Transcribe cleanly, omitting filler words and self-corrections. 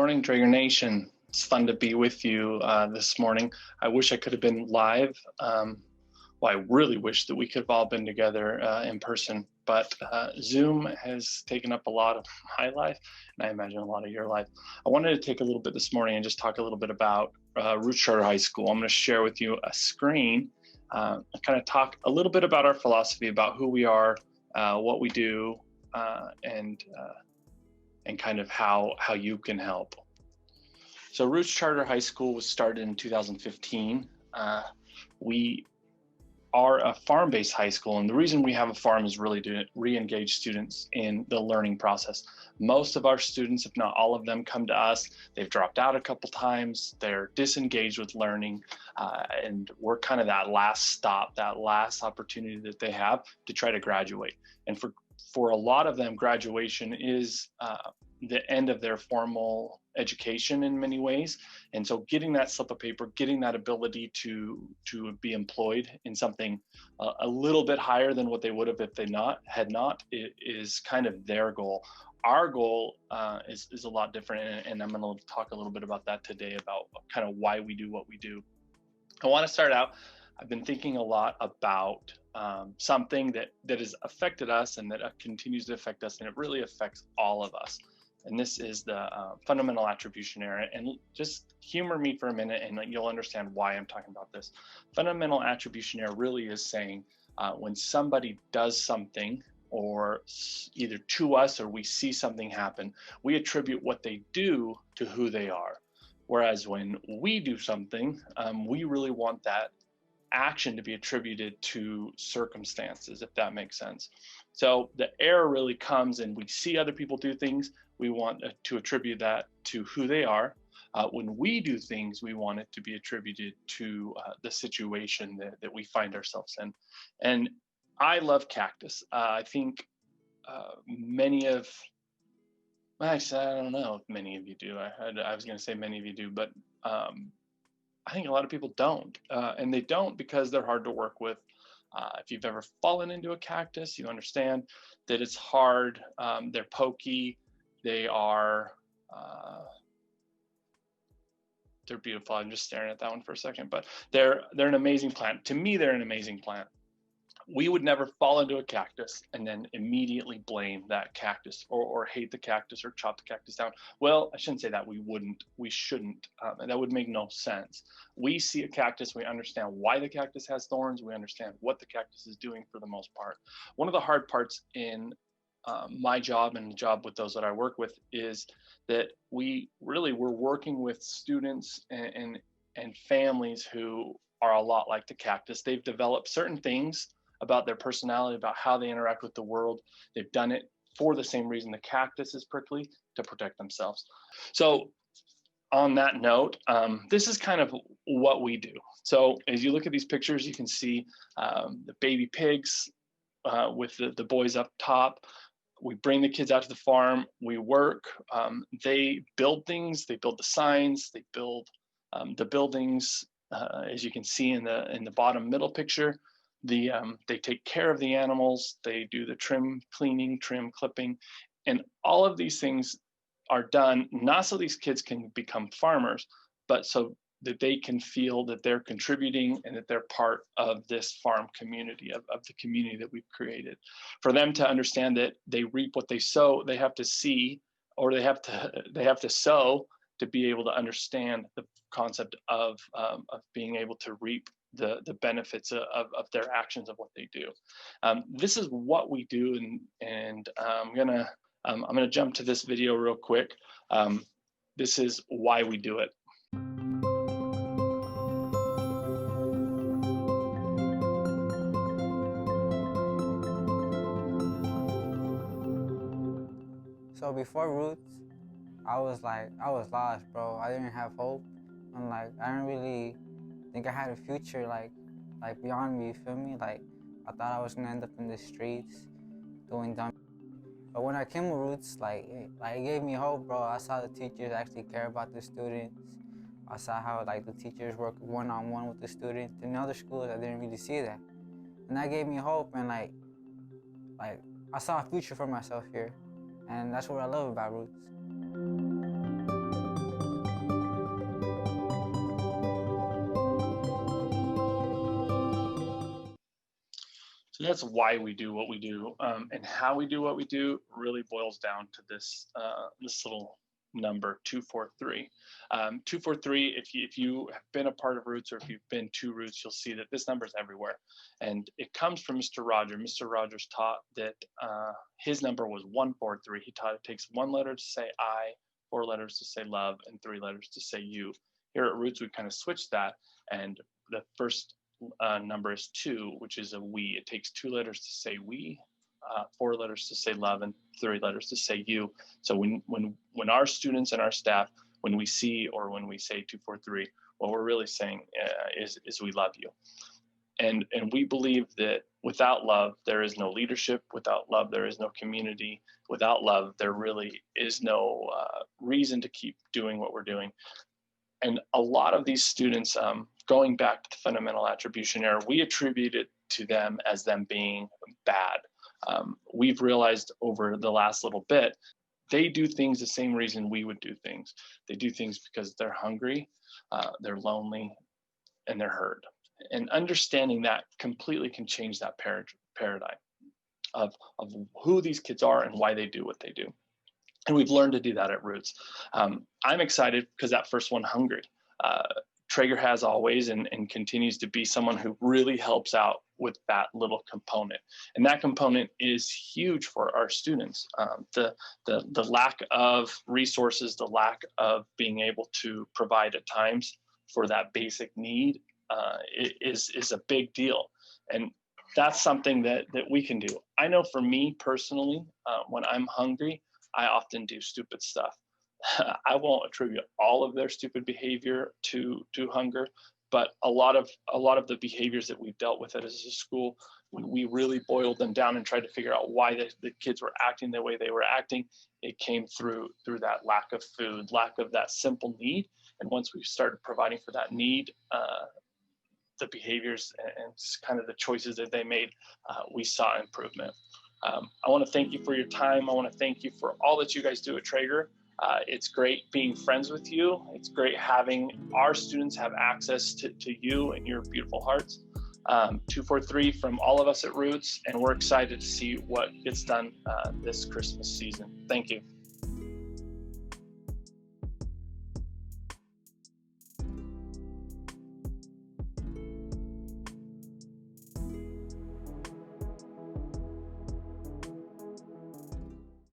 morning, Drager Nation. It's fun to be with you this morning. I wish I could have been live. I really wish that we could have all been together in person, but Zoom has taken up a lot of my life, and I imagine a lot of your life. I wanted to take a little bit this morning and just talk a little bit about Roots Charter High School. I'm going to share with you a screen and kind of talk a little bit about our philosophy, about who we are, what we do, and kind of how you can help. So Roots Charter High School was started in 2015. We are a farm-based high school, and the reason we have a farm is really to re-engage students in the learning process. Most of our students, if not all of them, come to us. They've dropped out a couple times, they're disengaged with learning, and we're kind of that last stop, that last opportunity that they have to try to graduate. And for a lot of them, graduation is the end of their formal education in many ways. And so getting that slip of paper, getting that ability to be employed in something a little bit higher than what they would have if they had not, it is kind of their goal. Our goal is a lot different, and I'm going to talk a little bit about that today, about kind of why we do what we do. I want to start out, I've been thinking a lot about something that has affected us and that continues to affect us, and it really affects all of us. And this is the fundamental attribution error. And just humor me for a minute and you'll understand why I'm talking about this. Fundamental attribution error really is saying when somebody does something, or either to us or we see something happen, we attribute what they do to who they are. Whereas when we do something, we really want that action to be attributed to circumstances, if that makes sense. So the error really comes, and we see other people do things, we want to attribute that to who they are. When we do things, we want it to be attributed to the situation that we find ourselves in. And I love cactus. I think actually, I don't know if many of you do. I was going to say many of you do, but I think a lot of people don't. And they don't because they're hard to work with. If you've ever fallen into a cactus, you understand that it's hard. They're pokey. They're beautiful. I'm just staring at that one for a second, but they're an amazing plant. To me, they're an amazing plant. We would never fall into a cactus and then immediately blame that cactus or hate the cactus or chop the cactus down. Well, I shouldn't say that. We shouldn't. And that would make no sense. We see a cactus, we understand why the cactus has thorns, we understand what the cactus is doing for the most part. One of the hard parts in my job and the job with those that I work with is that we're working with students and families who are a lot like the cactus. They've developed certain things about their personality, about how they interact with the world. They've done it for the same reason the cactus is prickly, to protect themselves. So on that note, this is kind of what we do. So as you look at these pictures, you can see the baby pigs with the boys up top. We bring the kids out to the farm, we work, they build things, they build the signs, they build the buildings, as you can see in the bottom middle picture. They take care of the animals, they do the trim cleaning, trim clipping, and all of these things are done not so these kids can become farmers, but so that they can feel that they're contributing and that they're part of this farm community, of the community that we've created. For them to understand that they reap what they sow, they have to see, or they have to sow to be able to understand the concept of being able to reap the benefits of their actions, of what they do. This is what we do, and I'm gonna jump to this video real quick. This is why we do it. So before Roots, I was lost, bro. I didn't have hope. I'm like, I didn't really think I had a future like beyond me, you feel me? Like, I thought I was gonna end up in the streets doing dumb. But when I came to Roots, it gave me hope, bro. I saw the teachers actually care about the students. I saw how the teachers work one-on-one with the students. In other schools, I didn't really see that. And that gave me hope, and I saw a future for myself here. And that's what I love about Roots. So that's why we do what we do, and how we do what we do really boils down to this little number 243. 243. If you have been a part of Roots, or if you've been to Roots, you'll see that this number is everywhere, and it comes from Mr. Roger. Mr. Rogers taught that his number was 143. He taught it takes one letter to say I, four letters to say love, and three letters to say you. Here at Roots, we kind of switched that, and the first number is 2, which is a we. It takes 2 letters to say we, 4 letters to say love, and 3 letters to say you. So when our students and our staff, when we see or when we say 243, what we're really saying is we love you. And we believe that without love, there is no leadership. Without love, there is no community. Without love, there really is no reason to keep doing what we're doing. And a lot of these students, going back to the fundamental attribution error, we attribute it to them as them being bad. We've realized over the last little bit, they do things the same reason we would do things. They do things because they're hungry, they're lonely, and they're hurt. And understanding that completely can change that paradigm of who these kids are and why they do what they do. And we've learned to do that at Roots. I'm excited because that first one, Hungry. Traeger has always and continues to be someone who really helps out with that little component. And that component is huge for our students. The lack of resources, the lack of being able to provide at times for that basic need is a big deal. And that's something that we can do. I know for me personally, when I'm hungry, I often do stupid stuff. I won't attribute all of their stupid behavior to hunger, but a lot of the behaviors that we've dealt with as a school, when we really boiled them down and tried to figure out why the kids were acting the way they were acting, it came through that lack of food, lack of that simple need. And once we started providing for that need, the behaviors and kind of the choices that they made, we saw improvement. I want to thank you for your time. I want to thank you for all that you guys do at Traeger. It's great being friends with you. It's great having our students have access to you and your beautiful hearts. 243 from all of us at Roots, and we're excited to see what gets done this Christmas season. Thank you.